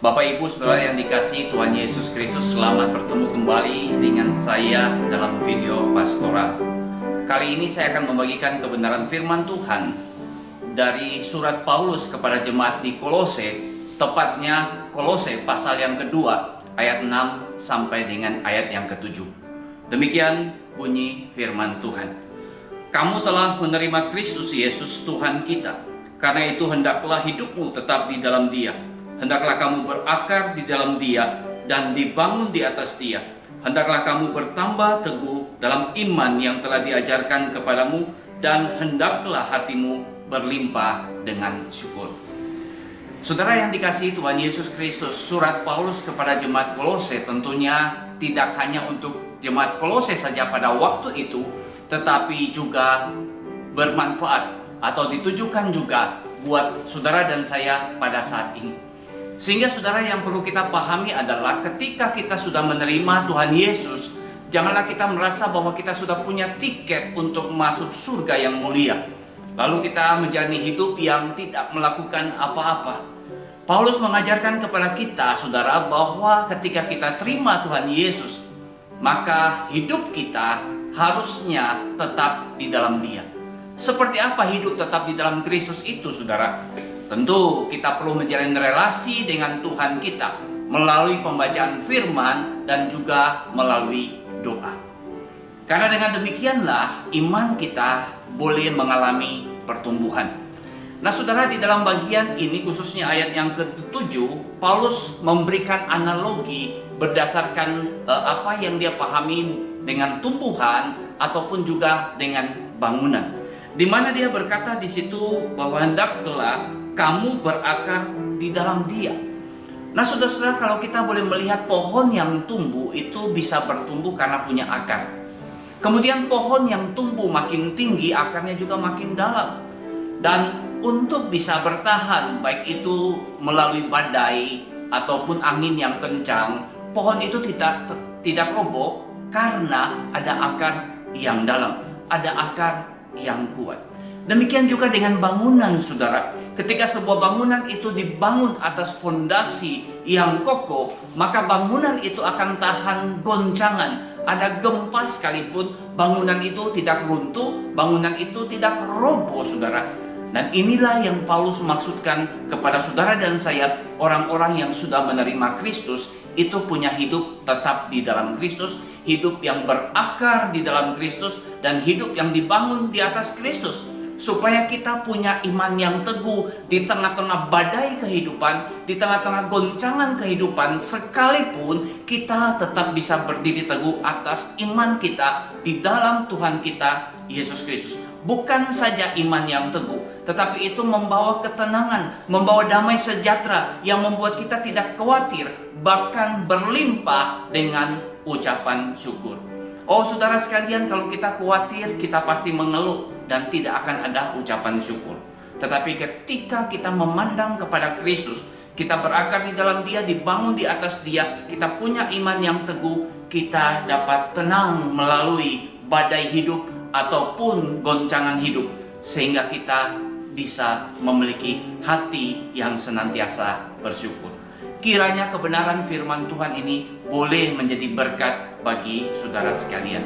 Bapak Ibu Saudara yang dikasihi Tuhan Yesus Kristus, selamat bertemu kembali dengan saya dalam video pastoral. Kali ini saya akan membagikan kebenaran firman Tuhan dari surat Paulus kepada jemaat di Kolose, tepatnya Kolose pasal yang kedua, ayat 6 sampai dengan ayat yang ke-7. Demikian bunyi firman Tuhan. Kamu telah menerima Kristus Yesus Tuhan kita, karena itu hendaklah hidupmu tetap di dalam Dia. Hendaklah kamu berakar di dalam Dia dan dibangun di atas Dia. Hendaklah kamu bertambah teguh dalam iman yang telah diajarkan kepadamu, dan hendaklah hatimu berlimpah dengan syukur. Saudara yang dikasihi Tuhan Yesus Kristus, surat Paulus kepada jemaat Kolose tentunya tidak hanya untuk jemaat Kolose saja pada waktu itu, tetapi juga bermanfaat atau ditujukan juga buat saudara dan saya pada saat ini. Sehingga saudara, yang perlu kita pahami adalah ketika kita sudah menerima Tuhan Yesus, janganlah kita merasa bahwa kita sudah punya tiket untuk masuk surga yang mulia, lalu kita menjalani hidup yang tidak melakukan apa-apa. Paulus mengajarkan kepada kita saudara bahwa ketika kita terima Tuhan Yesus, maka hidup kita harusnya tetap di dalam Dia. Seperti apa hidup tetap di dalam Kristus itu saudara? Tentu kita perlu menjalin relasi dengan Tuhan kita melalui pembacaan firman dan juga melalui doa. Karena dengan demikianlah iman kita boleh mengalami pertumbuhan. Nah saudara, di dalam bagian ini khususnya ayat yang ke-7, Paulus memberikan analogi berdasarkan apa yang dia pahami dengan tumbuhan ataupun juga dengan bangunan. Di mana dia berkata di situ bahwa hendaklah kamu berakar di dalam Dia. Nah saudara-saudara, kalau kita boleh melihat pohon yang tumbuh itu bisa bertumbuh karena punya akar. Kemudian pohon yang tumbuh makin tinggi, akarnya juga makin dalam. Dan untuk bisa bertahan, baik itu melalui badai ataupun angin yang kencang, pohon itu tidak roboh karena ada akar yang dalam, ada akar yang kuat. Demikian juga dengan bangunan saudara. Ketika sebuah bangunan itu dibangun atas fondasi yang kokoh, maka bangunan itu akan tahan goncangan. Ada gempa sekalipun, bangunan itu tidak runtuh, bangunan itu tidak roboh saudara. Dan inilah yang Paulus maksudkan kepada saudara dan saya, orang-orang yang sudah menerima Kristus itu punya hidup tetap di dalam Kristus, hidup yang berakar di dalam Kristus, dan hidup yang dibangun di atas Kristus. Supaya kita punya iman yang teguh di tengah-tengah badai kehidupan, di tengah-tengah goncangan kehidupan, sekalipun kita tetap bisa berdiri teguh atas iman kita di dalam Tuhan kita Yesus Kristus. Bukan saja iman yang teguh, tetapi itu membawa ketenangan, membawa damai sejahtera yang membuat kita tidak khawatir, bahkan berlimpah dengan ucapan syukur. Oh saudara sekalian, kalau kita khawatir, kita pasti mengeluh dan tidak akan ada ucapan syukur. Tetapi ketika kita memandang kepada Kristus, kita berakar di dalam Dia, dibangun di atas Dia, kita punya iman yang teguh, kita dapat tenang melalui badai hidup ataupun goncangan hidup, sehingga kita bisa memiliki hati yang senantiasa bersyukur. Kiranya kebenaran firman Tuhan ini boleh menjadi berkat bagi saudara sekalian.